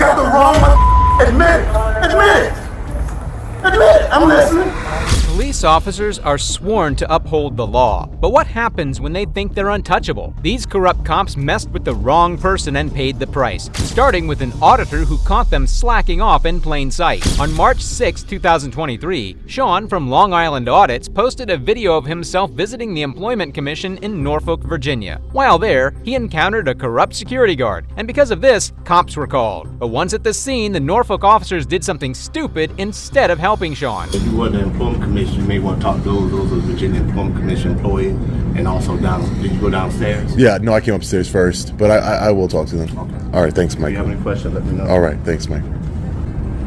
got the wrong admit it. Admit it. Admit it. I'm listening. Police officers are sworn to uphold the law, but what happens when they think they're untouchable? These corrupt cops messed with the wrong person and paid the price, starting with an auditor who caught them slacking off in plain sight. On March 6, 2023, Sean from Long Island Audits posted a video of himself visiting the Employment Commission in Norfolk, Virginia. While there, he encountered a corrupt security guard, and because of this, cops were called. But once at the scene, the Norfolk officers did something stupid instead of helping Sean. If you were the Employment Commission, you may want to talk to those are Virginia Employment Commission employees, and also did you go downstairs? Yeah, no, I came upstairs first, but I will talk to them. Okay. All right, thanks, Mike. If you have any questions, let me know. All right, thanks, Mike.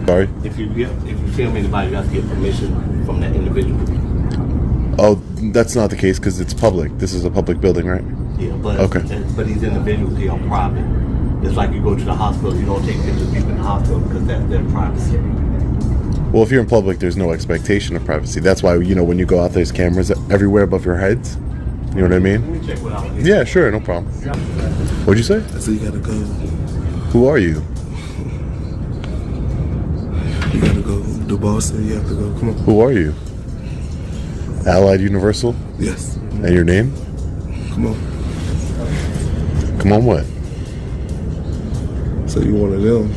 Sorry? If you film anybody, you have to get permission from that individual. Oh, that's not the case because it's public. This is a public building, right? Yeah, but okay. But these individuals, they are private. It's like you go to the hospital, you don't take pictures of people in the hospital because that's their privacy. Well, if you're in public, there's no expectation of privacy. That's why, when you go out, there's cameras everywhere above your heads. You know what I mean? Let me check what I was. Yeah, sure, no problem. What'd you say? I said you gotta go. Who are you? You gotta go. The boss said you have to go. Come on. Who are you? Allied Universal? Yes. And your name? Come on. Come on what? So you one of them.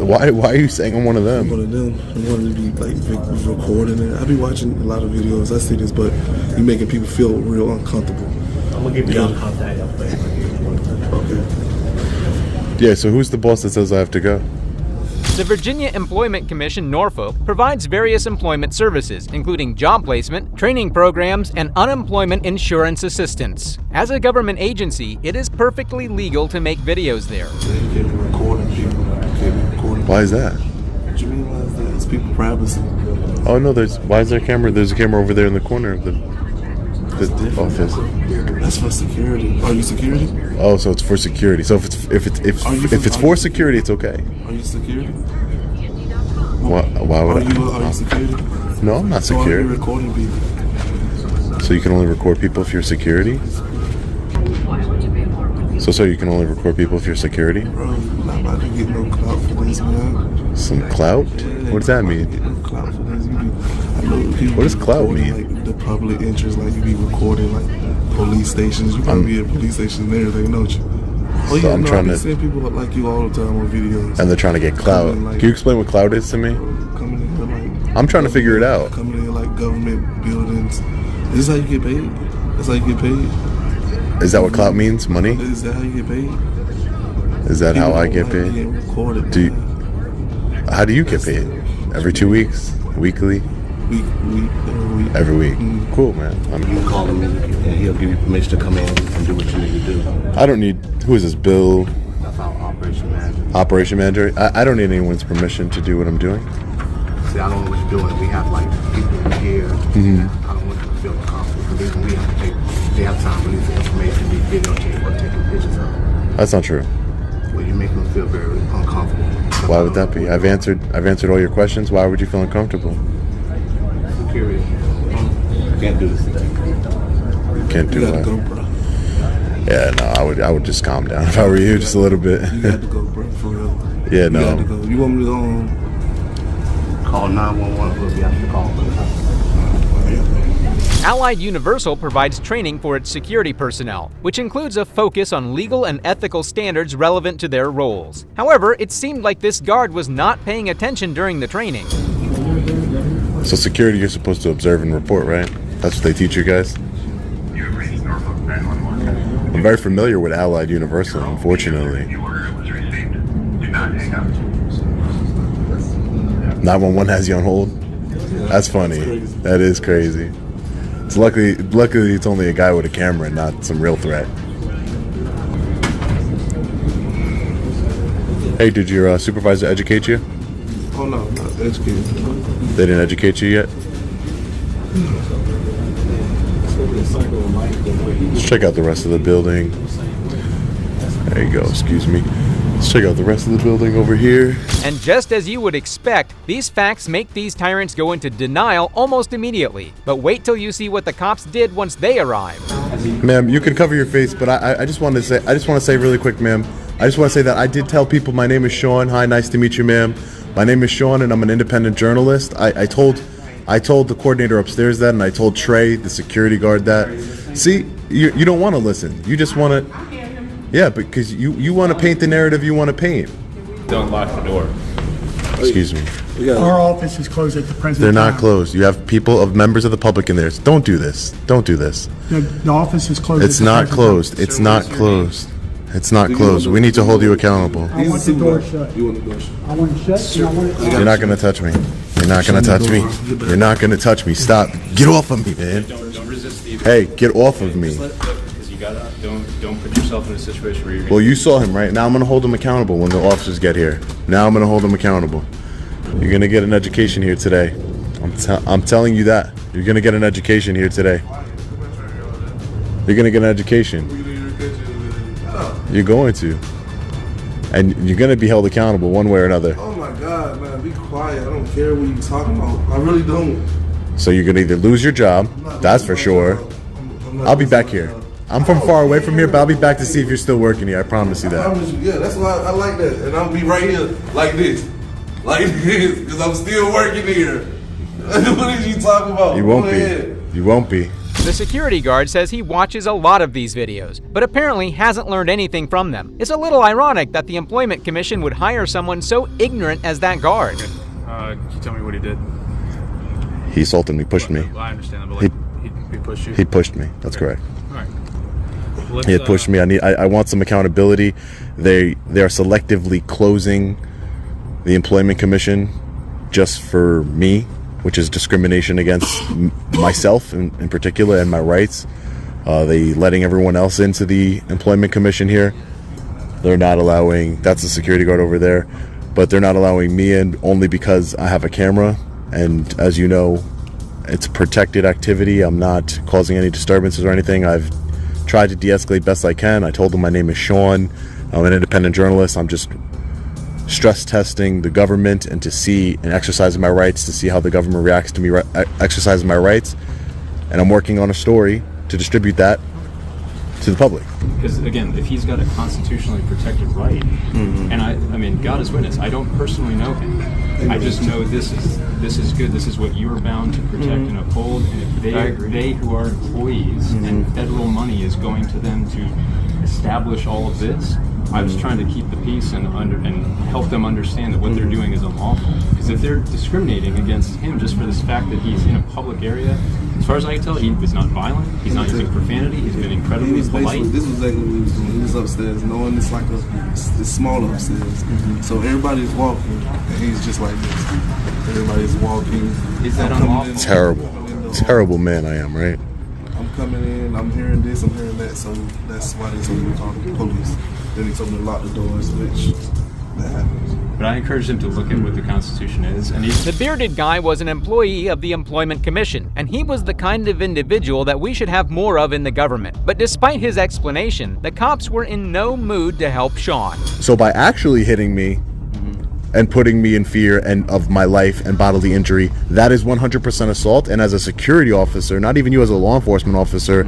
Why are you saying I'm one of them? I'm one of them. I wanted to be like recording it. I be watching a lot of videos. I see this, but you making people feel real uncomfortable. I'm gonna give you all contact. Okay. Yeah, so who's the boss that says I have to go? The Virginia Employment Commission Norfolk provides various employment services, including job placement, training programs, and unemployment insurance assistance. As a government agency, it is perfectly legal to make videos there. Why is that? What you mean? Why is that? It's people privacy. Oh no, why is there a camera? There's a camera over there in the corner of the office. That's for security. Are you security? Oh, so it's for security. So if it's for security, it's okay. Are you security? Why would Are you security? No, I'm not So are security. you recording people? So you can only record people if you're security? So you can only record people if you're security? Bro, you're not about to get no clout for this, man. Some clout? What does that mean? Get no clout for this. I know people What does clout recording, mean? Like, the public interest, like you be recording like police stations. You probably be at police stations and everything, don't you? Oh yeah, I'm no, trying I be to seeing people like you all the time on videos. And they're trying to get clout. Like, Can you explain what clout is to me? Coming in like I'm trying to figure it out. Coming in like government buildings. This is how you get paid. That's how you get paid. Is that what clout means? Money? Is that how you get paid? Is that how I get People paid? don't like getting recorded, How do you get paid? Every 2 weeks? Weekly? Every week. Cool, man. You can call him and he'll give you permission to come in and do what you need to do. I don't need. Who is this? Bill? That's our operation manager. Operation manager? I don't need anyone's permission to do what I'm doing. See, I don't know what you're doing. We have like people here. Mm-hmm. I don't want you to feel uncomfortable because we have to take. They have time to release the information, be videotaped or taking pictures of. That's not true. Well, you make them feel very uncomfortable. Why would that be? I've answered all your questions. Why would you feel uncomfortable? Security. Can't do this today. Can't do You gotta that. go, bro. Yeah, no, I would just calm down if I were you, just a little bit. You got to go, bro, for real. Yeah, You no. got to go. You want me to go Call 911 if you have to call. Allied Universal provides training for its security personnel, which includes a focus on legal and ethical standards relevant to their roles. However, it seemed like this guard was not paying attention during the training. So security, you're supposed to observe and report, right? That's what they teach you guys? I'm very familiar with Allied Universal, unfortunately. 911 has you on hold? That's funny. That is crazy. It's luckily it's only a guy with a camera and not some real threat. Hey, did your supervisor educate you? Oh no, not educated. They didn't educate you yet? Let's check out the rest of the building. There you go, excuse me. Let's check out the rest of the building over here. And just as you would expect, these facts make these tyrants go into denial almost immediately. But wait till you see what the cops did once they arrived. Ma'am, you can cover your face, but I just want to say really quick, ma'am. I just want to say that I did tell people my name is Sean. Hi, nice to meet you, ma'am. My name is Sean, and I'm an independent journalist. I told the coordinator upstairs that, and I told Trey, the security guard, that. See, you don't want to listen. You just want to. Yeah, because you want to paint the narrative you want to paint. Don't lock the door. Excuse me. Our office is closed at the present They're time. not closed. You have members of the public in there. Don't do this. Don't do this. The office is closed. It's at the not present closed. It's not closed. It's not closed. We need to hold you accountable. time. I want the door shut. You want the door shut? I want it shut. And I want it. You're not gonna touch me. You're not gonna touch me. You're not gonna touch me. Stop. Get off of me, man. Don't resist the. Hey, get off of me. Because you gotta don't put yourself in a situation where you're. Well, you saw him, right? Now I'm gonna hold him accountable when the officers get here. Now I'm gonna hold him accountable. You're gonna get an education here today. I'm telling you that. You're gonna get an education here today. You're gonna get an education. You're going to. And you're gonna be held accountable one way or another. Oh my God, man, be quiet. I don't care what you're talking about. I really don't. So you're gonna either lose your job, that's for sure. I'll be back here. I'm from far away from here, but I'll be back to see if you're still working here. I promise you I that. promise you, yeah, that's why I like that. And I'll be right here like this. Like this, because I'm still working here. What are you talking about? You won't Go ahead. be. You won't be. The security guard says he watches a lot of these videos, but apparently hasn't learned anything from them. It's a little ironic that the Employment Commission would hire someone so ignorant as that guard. Can you tell me what he did? He assaulted me, pushed me. I understand, but he pushed you. He pushed me. That's correct. All right. Let's, He had pushed me. I want some accountability. They are selectively closing the Employment Commission just for me, which is discrimination against myself in particular and my rights. They letting everyone else into the Employment Commission here. They're not allowing, that's the security guard over there, but they're not allowing me in only because I have a camera. And as you know, it's protected activity. I'm not causing any disturbances or anything. I've tried to de-escalate best I can. I told them my name is Sean. I'm an independent journalist. I'm just stress testing the government and to see and exercising my rights, to see how the government reacts to me exercising my rights. And I'm working on a story to distribute that to the public. Because again, if he's got a constitutionally protected right, and I mean, God is witness, I don't personally know him. I just know this is good. This is what you are bound to protect and uphold. And if they who are employees and federal money is going to them to establish all of this, I was trying to keep the peace and help them understand that what they're doing is unlawful. Because if they're discriminating against him just for this fact that he's in a public area, as far as I can tell, he was not violent. He's not using profanity. He's been incredibly polite. This was exactly what he was doing. He was upstairs, knowing it's like it's small upstairs. So everybody's walking, and he's just like this. Everybody's walking. Is that unlawful? Terrible man I am, right? I'm coming in, I'm hearing this, I'm hearing that, so that's why they told me to call the police. Then they told me to lock the doors, which that happens. But I encouraged him to look at what the Constitution is, and he's... The bearded guy was an employee of the Employment Commission, and he was the kind of individual that we should have more of in the government. But despite his explanation, the cops were in no mood to help Sean. So by actually hitting me and putting me in fear and of my life and bodily injury, that is 100% assault. And as a security officer, not even you as a law enforcement officer,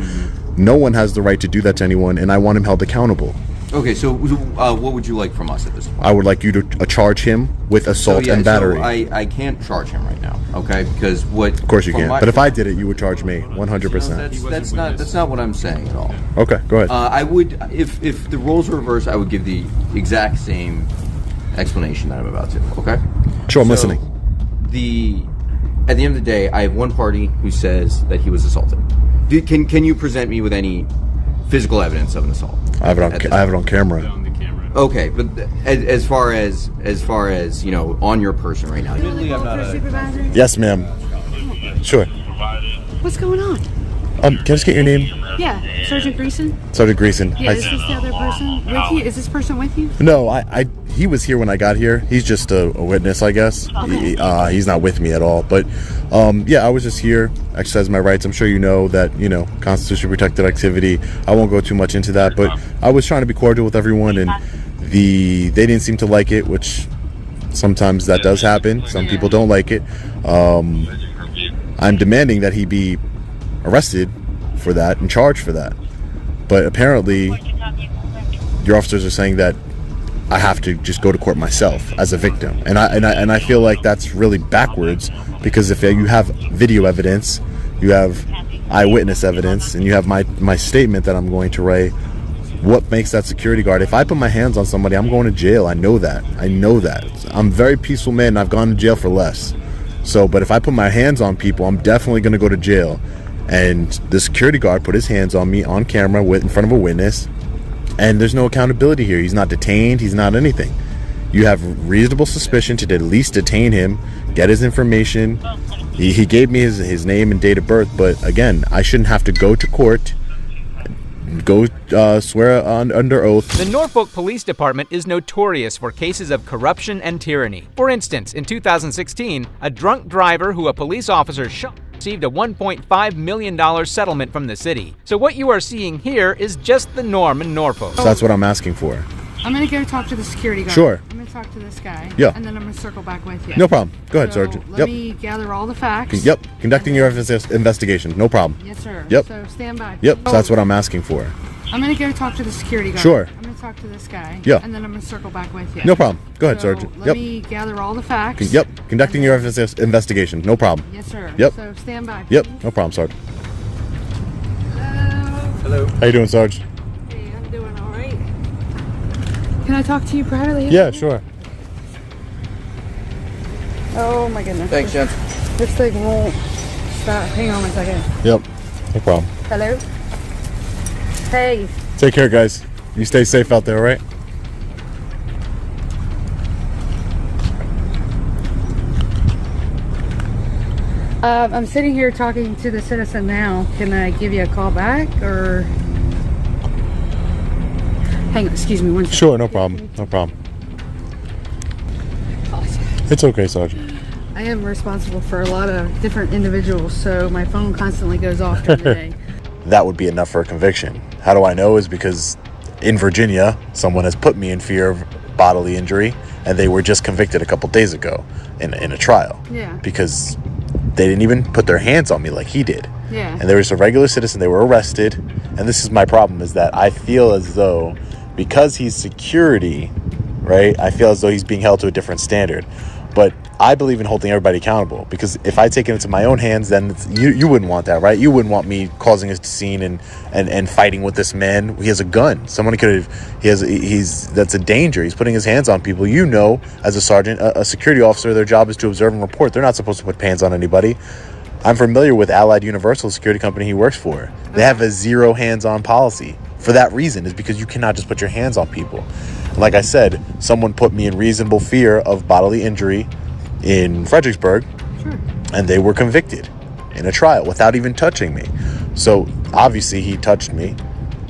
no one has the right to do that to anyone, and I want him held accountable. Okay, so what would you like from us at this point? I would like you to charge him with assault and battery. So I can't charge him right now, okay? Because what... Of course you can. But if I did it, you would charge me 100%. That's not what I'm saying at all. Okay, go ahead. I would, if the roles were reversed, I would give the exact same explanation that I'm about to, okay? Sure, I'm listening. At the end of the day, I have one party who says that he was assaulted. Can you present me with any physical evidence of an assault? I have it on camera. on the camera. Okay, but as far as you know, on your person right now. Yes, ma'am. Sure. What's going on? Can I just get your name? Yeah, Sergeant Greason. Sergeant Greason. Yeah, is this the other person with you? Is this person with you? No, he was here when I got here. He's just a witness, I guess. Okay. He's not with me at all. But yeah, I was just here, exercising my rights. I'm sure you know that, constitutionally protected activity. I won't go too much into that, but I was trying to be cordial with everyone, and They didn't seem to like it, which sometimes that does happen. Some people don't like it. I'm demanding that he be arrested for that and charged for that. But apparently, your officers are saying that I have to just go to court myself as a victim, and I feel like that's really backwards, because if you have video evidence, you have eyewitness evidence, and you have my statement that I'm going to write, what makes that security guard? If I put my hands on somebody, I'm going to jail. I know that. I'm a very peaceful man, and I've gone to jail for less. So, but if I put my hands on people, I'm definitely going to go to jail. And the security guard put his hands on me on camera in front of a witness, and there's no accountability here. He's not detained. He's not anything. You have reasonable suspicion to at least detain him, get his information. He gave me his name and date of birth, but again, I shouldn't have to go to court, go swear under oath. The Norfolk Police Department is notorious for cases of corruption and tyranny. For instance, in 2016, a drunk driver who a police officer shot received a $1.5 million settlement from the city. So what you are seeing here is just the norm in Norfolk. So that's what I'm asking for. I'm going to go talk to the security guard. Sure. I'm going to talk to this guy. Yeah. And then I'm going to circle back with you. No problem. Go ahead, So Sergeant. Let me gather all the facts. Yep. Conducting your investigation. No problem. Yes, sir. Yep. So stand by. Yep. So that's what I'm asking for. I'm going to go talk to the security guard. Sure. I'm going to talk to this guy. Yeah. And then I'm going to circle back with you. No problem. Go ahead, So Sergeant. Let Yep. me gather all the facts. Yep. Conducting your investigation. No problem. Yes, sir. Yep. So stand by. Yep. No problem, Sergeant. Hello. How you doing, Sarge? Hey, I'm doing all right. Can I talk to you privately? Yeah, sure. Oh my goodness. Thanks, Jen. This thing won't stop. Hang on one second. Yep. No problem. Hello? Hey. Take care, guys. You stay safe out there, all right? I'm sitting here talking to the citizen now. Can I give you a call back or? Hang on, excuse me one second. Sure, no problem. No problem. It's okay, Sergeant. I am responsible for a lot of different individuals, so my phone constantly goes off during the day. That would be enough for a conviction. How do I know? Is because in Virginia, someone has put me in fear of bodily injury, and they were just convicted a couple days ago in a trial. Yeah. Because they didn't even put their hands on me like he did. Yeah. And there was a regular citizen. They were arrested, and this is my problem: is that I feel as though because he's security, right? I feel as though he's being held to a different standard. But I believe in holding everybody accountable, because if I take it into my own hands, then you wouldn't want that, right? You wouldn't want me causing a scene and fighting with this man. He has a gun. Someone could have. That's a danger. He's putting his hands on people. You know, as a sergeant, a security officer, their job is to observe and report. They're not supposed to put hands on anybody. I'm familiar with Allied Universal, security company he works for. They have a zero hands-on policy. For that reason, is because you cannot just put your hands on people. Like I said, someone put me in reasonable fear of bodily injury in Fredericksburg, Sure. and they were convicted in a trial without even touching me. So obviously he touched me,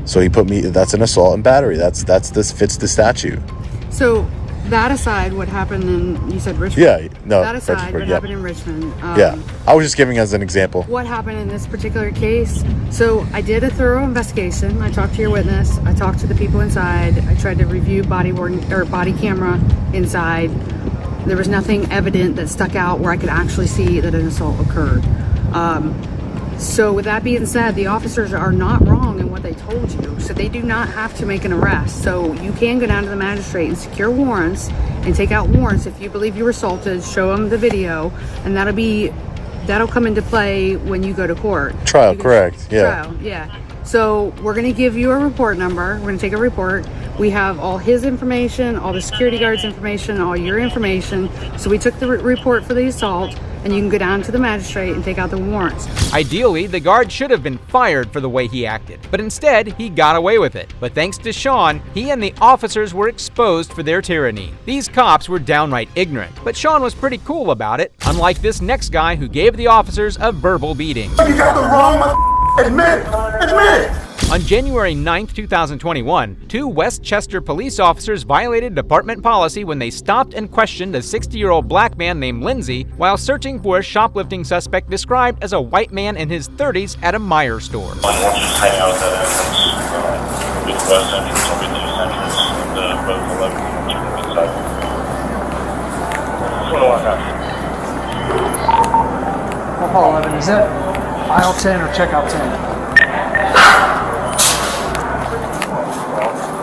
so he put me. That's an assault and battery. This fits the statute. So that aside, what happened in, you said Richmond? Yeah, no. That aside, Fredericksburg, what yeah. happened in Richmond? Yeah, I was just giving as an example. What happened in this particular case? So I did a thorough investigation. I talked to your witness. I talked to the people inside. I tried to review body camera inside. There was nothing evident that stuck out where I could actually see that an assault occurred. So with that being said, the officers are not wrong in what they told you. So they do not have to make an arrest. So you can go down to the magistrate and secure warrants and take out warrants if you believe you were assaulted. Show them the video, and that'll come into play when you go to court. Trial, correct? Yeah. Trial, yeah. So we're going to give you a report number. We're going to take a report. We have all his information, all the security guard's information, all your information. So we took the report for the assault, and you can go down to the magistrate and take out the warrants. Ideally, the guard should have been fired for the way he acted, but instead, he got away with it. But thanks to Sean, he and the officers were exposed for their tyranny. These cops were downright ignorant, but Sean was pretty cool about it, unlike this next guy who gave the officers a verbal beating. You got the wrong admit it. Admit it. On January 9, 2021, 2 Westchester police officers violated department policy when they stopped and questioned a 60-year-old black man named Lindsay while searching for a shoplifting suspect described as a white man in his 30s at a Meijer store. I want you to hang out at that entrance, with west entrance or with the east entrance. Paul 11, is that aisle 10 or checkout 10?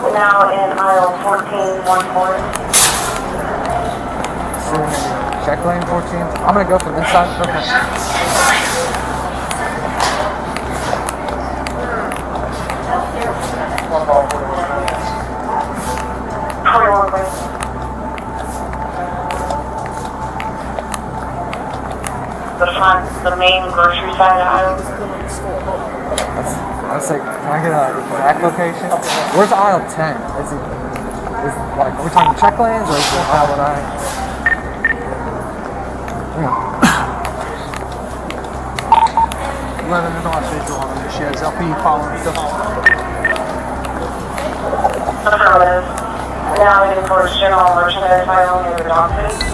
We're now in aisle 14, 140. Check lane 14. I'm gonna go from this side. Okay. The main grocery side aisle. Let's say, can I get a exact location? Where's aisle 10? Is like, are we talking check lanes or is it aisle 9? 11 is on visual on the shares. LP following stuff. Affirmative. Now heading towards general merchandise aisle near the dog food.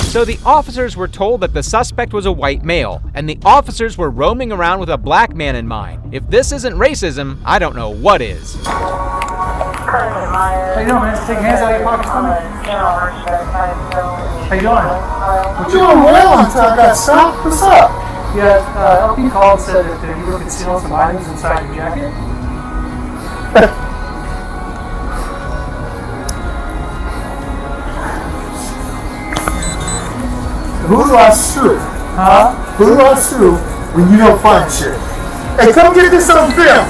So the officers were told that the suspect was a white male, and the officers were roaming around with a black man in mind. If this isn't racism, I don't know what is. How you doing, man? Take your hands out of your pockets for me. How you doing? What you doing well until I got stopped? What's up? Yeah, LP called and said that you were concealing some items inside your jacket. Who do I sue? Huh? Who do I sue when you don't find shit? Hey, come get this on film.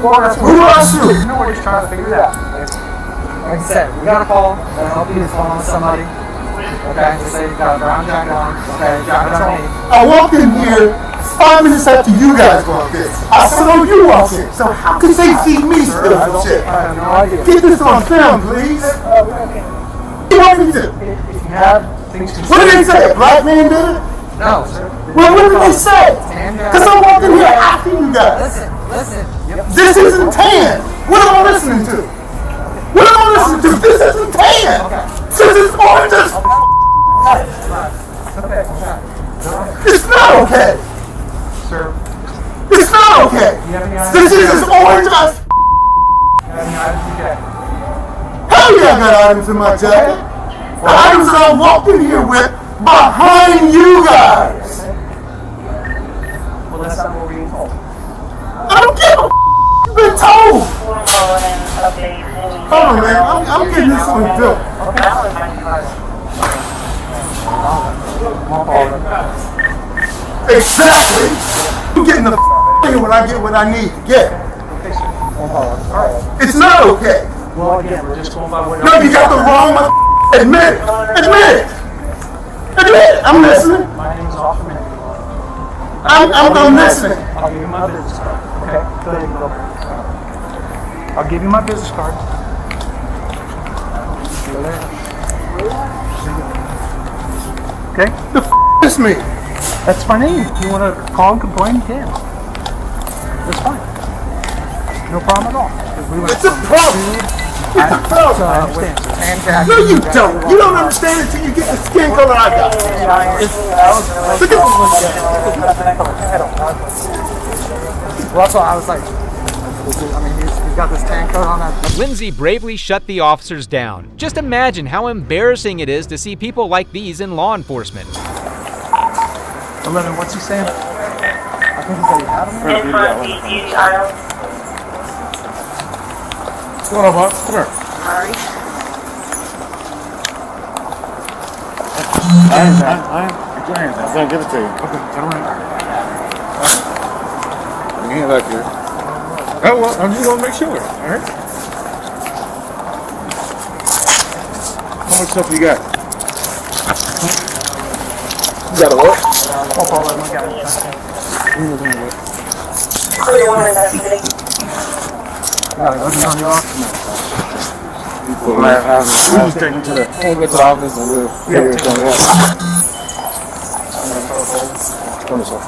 Well, that's Who do I sue? You know, we're just trying to figure it out. Like I said, we got a call that LP is calling somebody. Okay, they say you got a brown jacket on. Okay, jacket's on me. I walked in here 5 minutes after you guys walked in. I saw you walk in. So how could they see me steal some shit? I have no idea. Get this on film, please. What do you want me to do? If you have things to What did they say? A black man did it? No, sir. Well, what did they say? Because I walked in here after you guys. Listen. Yep. This isn't tan. What am I listening to? What am I listening to? This isn't tan. This is orange as Okay. It's not okay. Sir, It's not okay. you have any items? This is as orange as You have any items in your jacket? hell yeah, I got items in my jacket. The items that I walked in here with behind you guys. Well, that's not what we're being told. I don't give a you've been told. Hold on, man. I'm getting this on film. Exactly. I'm getting the here when I get what I need to get. It's not okay. Well, again, we're just going by what. No, you got the wrong admit it. Admit it. Admit it. I'm listening. My name is Officer Minute. I'm listening. I'll give you my business card. Okay, go ahead and go. I'll give you my business card. Okay? The is me. That's my name. If you want to call and complain, you can. That's fine. No problem at all. It's a problem. It's a problem. I understand. Sir. No, you don't. You don't understand it until you get the skin color I got. Look at Well, that's why I was like, I mean, he's got this tan coat on that. Lindsay bravely shut the officers down. Just imagine how embarrassing it is to see people like these in law enforcement. 11, what's he saying? I think he said he had him. In front of the beauty aisle. what's going on, boss. Come here. Sorry. Get your hands down. I'm gonna give it to you. Okay, turn around. Bring your hand back here. Oh, well, I'm just gonna make sure. All right. How much stuff you got? You got a what? Clear investigate. We'll just take him to the office and we'll figure it out. Turn this off.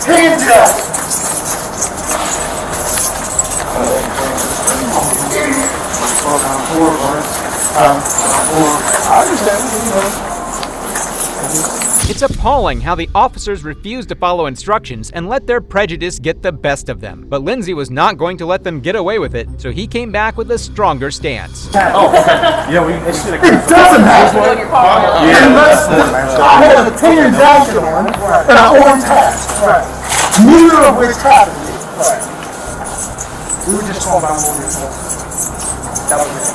Hands up! I understand. It's appalling how the officers refused to follow instructions and let their prejudice get the best of them. But Lindsay was not going to let them get away with it, so he came back with a stronger stance. Oh, okay. Yeah, it doesn't happen. Unless I had a tan jacket on and an orange hat. Neither of which happened. We were just calling about what we were told. That was it.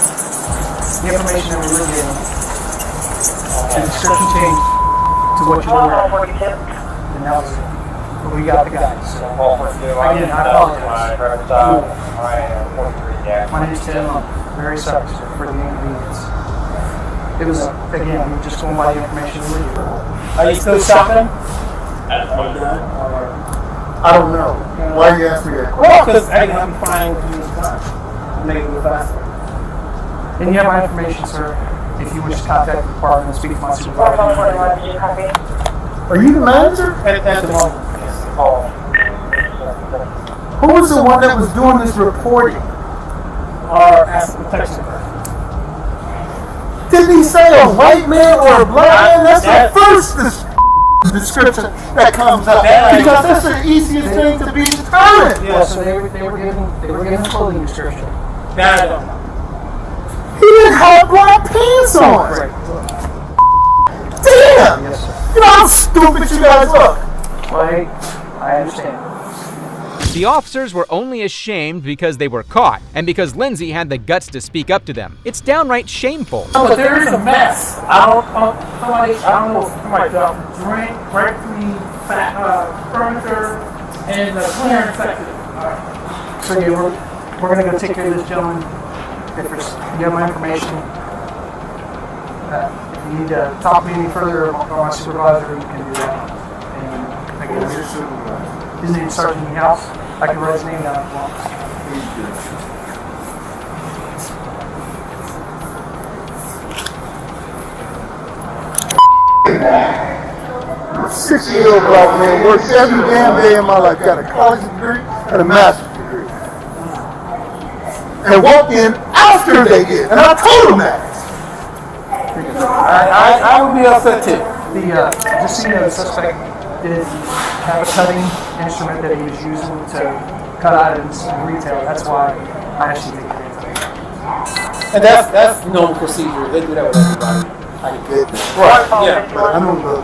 The information that we were given, the description changed to what you were wearing. And that was it. But we got the guys. So, again, I apologize. My name is Tim. I'm very sorry for the inconvenience. It was, again, we were just going by the information we were given. Are you still shopping? I don't know. Why you ask me that question? Well, because I didn't have to find you time. Make it a little faster. And you have my information, sir. If you wish to contact the department and speak to my supervisor. Are you the manager? At the moment. Who was the one that was doing this reporting? Our asset protection. Didn't he say a white man or a black man? That's the first description that comes up. Because that's the easiest thing to be determined. Yeah, so they were given a clothing description. That I don't know. He didn't have black pants on. Right. Damn! Yes, sir. You know how stupid you guys look. Right. I understand. The officers were only ashamed because they were caught, and because Lindsay had the guts to speak up to them. It's downright shameful. But there is a mess. I don't know if somebody dropped a drink, break me, furniture, and the clearance section. So yeah, we're gonna go take care of this gentleman. If you have my information, if you need to talk to me any further about my supervisor, you can do that. And again, his name is Sergeant House. I can write his name down if you want. I'm a 6-year-old black man, works every damn day in my life, got a college degree and a master's degree. And walked in after they did, and I told them that. I would be upset too. Just so you know, the suspect did have a cutting instrument that he was using to cut items in retail. That's why I actually think it is. And that's normal procedure. They do that with everybody. I get that. Right. Yeah. But I don't look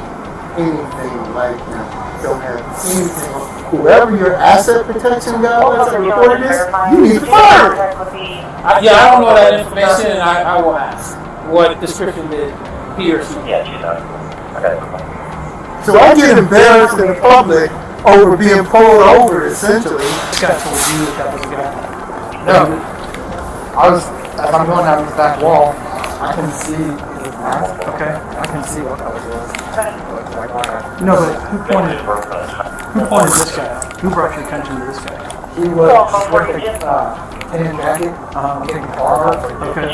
anything like him. Don't have anything. Whoever your asset protection guy was that reported this, you need to fire him. I don't know that information, and I will ask what description did he or she. Yeah, she does. Okay. So I get embarrassed in the public over being pulled over, essentially. This guy told you that was a guy. No. As I'm going down this back wall, I can see his mask. Okay? I can see what color it was. No, but who pointed this guy out? Who brought your attention to this guy? He was wearing a tan jacket, I think barber. Okay.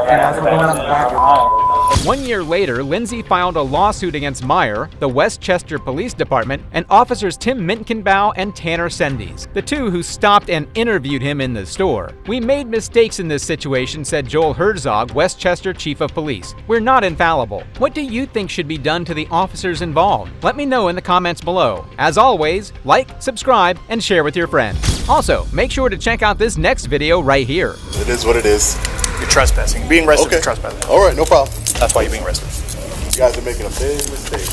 And as we're going down the back wall, 1 year later, Lindsay filed a lawsuit against Meyer, the Westchester Police Department, and officers Tim Minkenbaugh and Tanner Sendes, the two who stopped and interviewed him in the store. "We made mistakes in this situation," said Joel Herzog, Westchester Chief of Police. "We're not infallible. What do you think should be done to the officers involved? Let me know in the comments below. As always, like, subscribe, and share with your friends. Also, make sure to check out this next video right here. It is what it is. You're trespassing. Being arrested is trespassing. All right, no problem. That's why you're being arrested. You guys are making a big mistake.